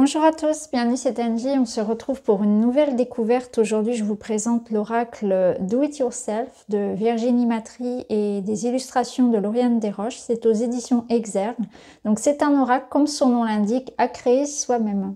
Bonjour à tous, bienvenue, c'est Angie. On se retrouve pour une nouvelle découverte. Aujourd'hui, je vous présente l'oracle Do It Yourself de Virginie Matry et des illustrations de Lauriane Desroches. C'est aux éditions Exergue. Donc, c'est un oracle, comme son nom l'indique, à créer soi-même.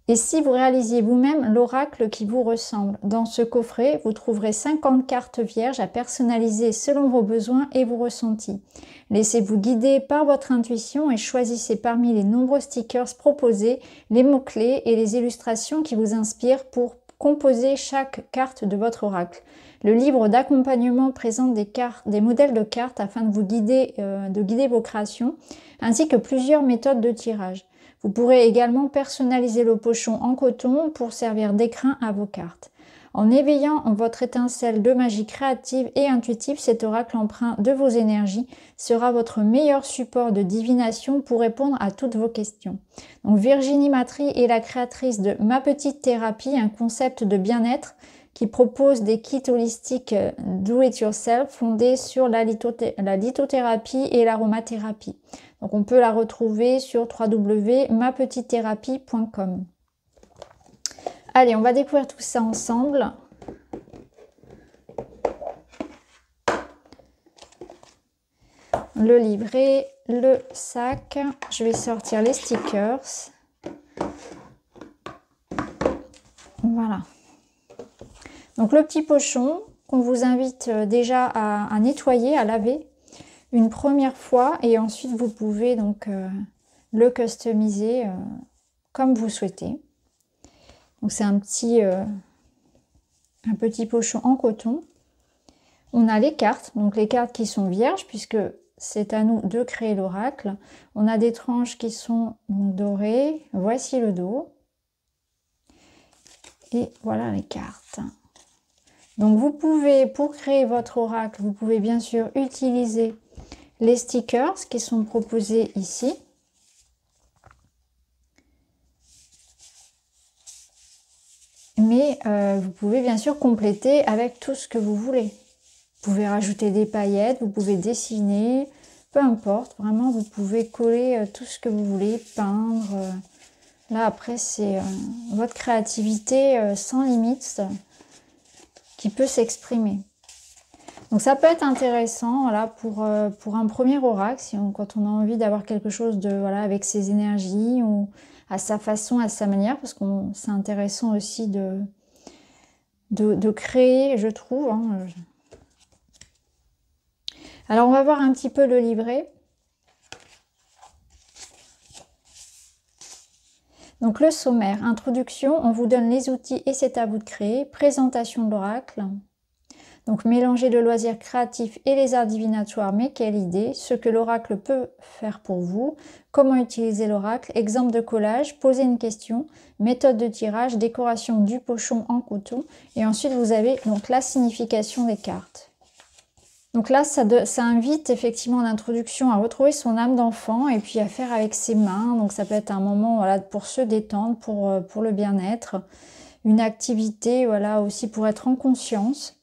Et si vous réalisiez vous-même l'oracle qui vous ressemble? Dans ce coffret, vous trouverez 50 cartes vierges à personnaliser selon vos besoins et vos ressentis. Laissez-vous guider par votre intuition et choisissez parmi les nombreux stickers proposés les mots-clés et les illustrations qui vous inspirent pour composer chaque carte de votre oracle. Le livre d'accompagnement présente des modèles de cartes afin de vous guider, vos créations, ainsi que plusieurs méthodes de tirage. Vous pourrez également personnaliser le pochon en coton pour servir d'écrin à vos cartes. En éveillant votre étincelle de magie créative et intuitive, cet oracle empreint de vos énergies sera votre meilleur support de divination pour répondre à toutes vos questions. Donc Virginie Matry est la créatrice de Ma Petite Thérapie, un concept de bien-être qui propose des kits holistiques Do It Yourself fondés sur la lithothérapie et l'aromathérapie. Donc on peut la retrouver sur www.mapetitethérapie.com. Allez, on va découvrir tout ça ensemble. Le livret, le sac. Je vais sortir les stickers. Voilà. Donc le petit pochon qu'on vous invite déjà à nettoyer, à laver une première fois, et ensuite vous pouvez donc le customiser comme vous souhaitez. Donc c'est un petit pochon en coton. On a les cartes, donc les cartes qui sont vierges puisque c'est à nous de créer l'oracle. On a des tranches qui sont dorées. Voici le dos. Et voilà les cartes. Donc vous pouvez, pour créer votre oracle, vous pouvez bien sûr utiliser les stickers qui sont proposés ici. Mais vous pouvez bien sûr compléter avec tout ce que vous voulez. Vous pouvez rajouter des paillettes, vous pouvez dessiner, peu importe. Vraiment, vous pouvez coller tout ce que vous voulez, peindre. Là, après, c'est votre créativité sans limite qui peut s'exprimer. Donc ça peut être intéressant, voilà, pour un premier oracle, quand on a envie d'avoir quelque chose de, voilà, avec ses énergies ou à sa façon, à sa manière, parce que c'est intéressant aussi de créer, je trouve. Hein. Alors on va voir un petit peu le livret. Donc le sommaire, introduction, on vous donne les outils et c'est à vous de créer. Présentation de l'oracle. Donc, mélanger le loisir créatif et les arts divinatoires, mais quelle idée, ce que l'oracle peut faire pour vous, comment utiliser l'oracle, exemple de collage, poser une question, méthode de tirage, décoration du pochon en coton, et ensuite vous avez donc la signification des cartes. Donc là, ça invite effectivement l'introduction à retrouver son âme d'enfant et puis à faire avec ses mains. Donc ça peut être un moment, voilà, pour se détendre, pour le bien-être, une activité, voilà, aussi pour être en conscience.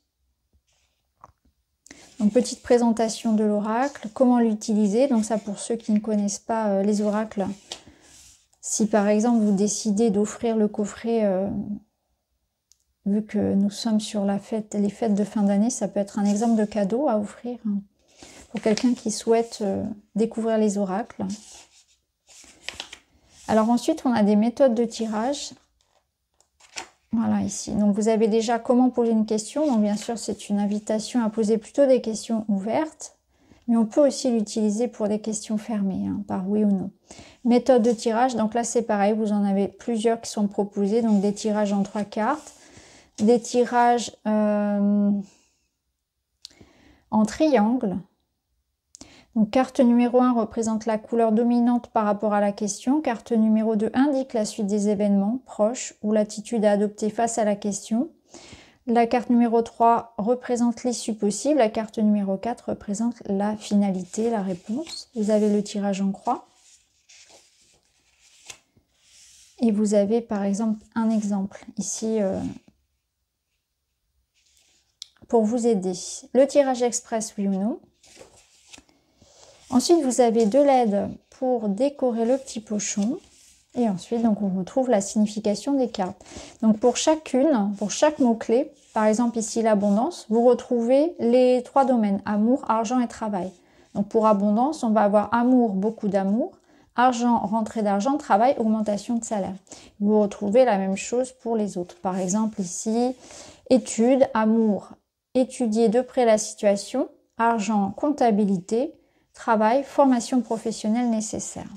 Donc, petite présentation de l'oracle, comment l'utiliser. Donc ça, pour ceux qui ne connaissent pas les oracles, si par exemple vous décidez d'offrir le coffret, vu que nous sommes sur les fêtes de fin d'année, ça peut être un exemple de cadeau à offrir pour quelqu'un qui souhaite découvrir les oracles. Alors ensuite, on a des méthodes de tirage. Voilà, ici. Donc, vous avez déjà comment poser une question. Donc, bien sûr, c'est une invitation à poser plutôt des questions ouvertes. Mais on peut aussi l'utiliser pour des questions fermées, hein, par oui ou non. Méthode de tirage. Donc là, c'est pareil. Vous en avez plusieurs qui sont proposés. Donc, des tirages en 3 cartes. Des tirages en triangle. Donc, carte numéro 1 représente la couleur dominante par rapport à la question. Carte numéro 2 indique la suite des événements proches ou l'attitude à adopter face à la question. La carte numéro 3 représente l'issue possible. La carte numéro 4 représente la finalité, la réponse. Vous avez le tirage en croix. Et vous avez par exemple un exemple ici pour vous aider. Le tirage express, oui ou non. Ensuite, vous avez de l'aide pour décorer le petit pochon. Et ensuite, donc, on retrouve la signification des cartes. Donc, pour chaque mot-clé, par exemple ici l'abondance, vous retrouvez les 3 domaines, amour, argent et travail. Donc, pour abondance, on va avoir amour, beaucoup d'amour, argent, rentrée d'argent, travail, augmentation de salaire. Vous retrouvez la même chose pour les autres. Par exemple ici, études, amour, étudier de près la situation, argent, comptabilité, travail, formation professionnelle nécessaire.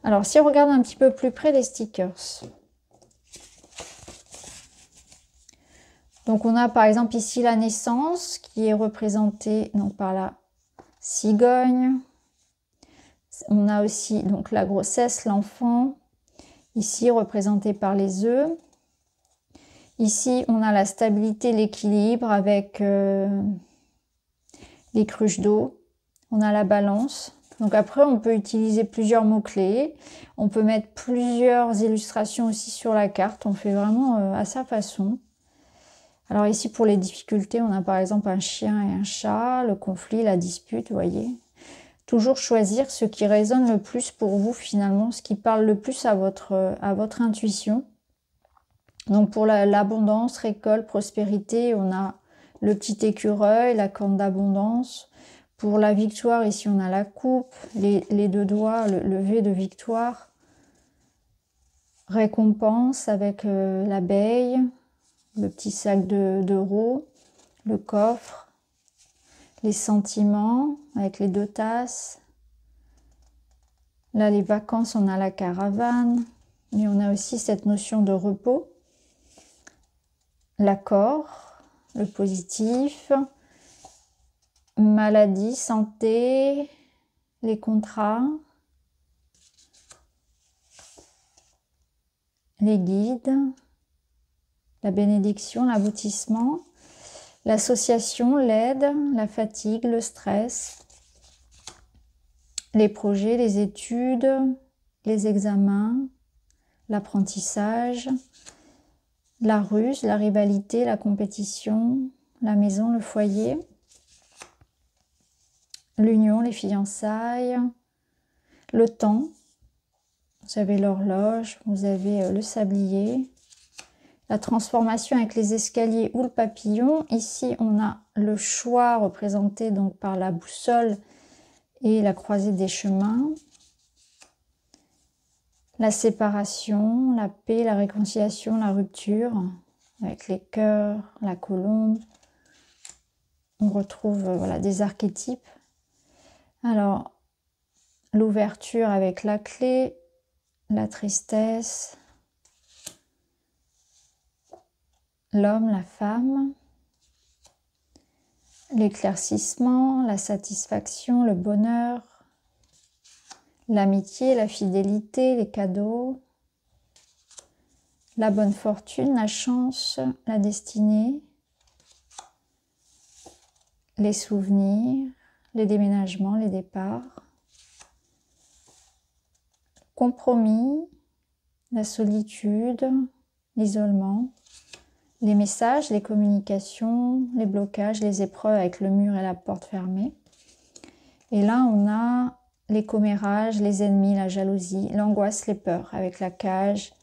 Alors, si on regarde un petit peu plus près les stickers. Donc, on a par exemple ici la naissance qui est représentée donc, par la cigogne. On a aussi donc la grossesse, l'enfant, ici représenté par les œufs. Ici, on a la stabilité, l'équilibre avec les cruches d'eau. On a la balance. Donc après, on peut utiliser plusieurs mots-clés. On peut mettre plusieurs illustrations aussi sur la carte. On fait vraiment à sa façon. Alors ici, pour les difficultés, on a par exemple un chien et un chat, le conflit, la dispute, vous voyez. Toujours choisir ce qui résonne le plus pour vous finalement, ce qui parle le plus à votre intuition. Donc pour l'abondance, récolte, prospérité, on a le petit écureuil, la corne d'abondance. Pour la victoire, ici on a la coupe, les 2 doigts, le V de victoire. Récompense avec l'abeille, le petit sac d'euros, le coffre. Les sentiments avec les 2 tasses. Là, les vacances, on a la caravane. Mais on a aussi cette notion de repos. L'accord, le positif. Maladie, santé, les contrats. Les guides. La bénédiction, l'aboutissement. L'association, l'aide, la fatigue, le stress, les projets, les études, les examens, l'apprentissage, la ruse, la rivalité, la compétition, la maison, le foyer, l'union, les fiançailles, le temps, vous avez l'horloge, vous avez le sablier, la transformation avec les escaliers ou le papillon. Ici, on a le choix représenté donc par la boussole et la croisée des chemins. La séparation, la paix, la réconciliation, la rupture avec les cœurs, la colombe. On retrouve voilà, des archétypes. Alors, l'ouverture avec la clé, la tristesse, l'homme, la femme, l'éclaircissement, la satisfaction, le bonheur, l'amitié, la fidélité, les cadeaux, la bonne fortune, la chance, la destinée, les souvenirs, les déménagements, les départs, compromis, la solitude, l'isolement, les messages, les communications, les blocages, les épreuves avec le mur et la porte fermée. Et là, on a les commérages, les ennemis, la jalousie, l'angoisse, les peurs avec la cage,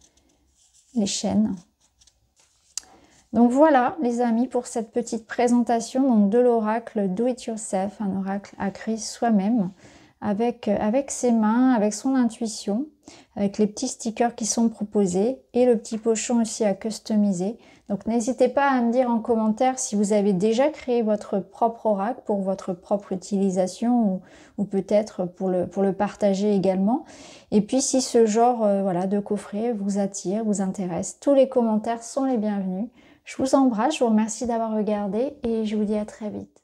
les chaînes. Donc voilà, les amis, pour cette petite présentation donc, de l'oracle Do It Yourself, un oracle à créer soi-même, avec ses mains, avec son intuition, avec les petits stickers qui sont proposés et le petit pochon aussi à customiser. Donc n'hésitez pas à me dire en commentaire si vous avez déjà créé votre propre oracle pour votre propre utilisation ou peut-être pour le partager également. Et puis si ce genre voilà, de coffret vous attire, vous intéresse, tous les commentaires sont les bienvenus. Je vous embrasse, je vous remercie d'avoir regardé et je vous dis à très vite.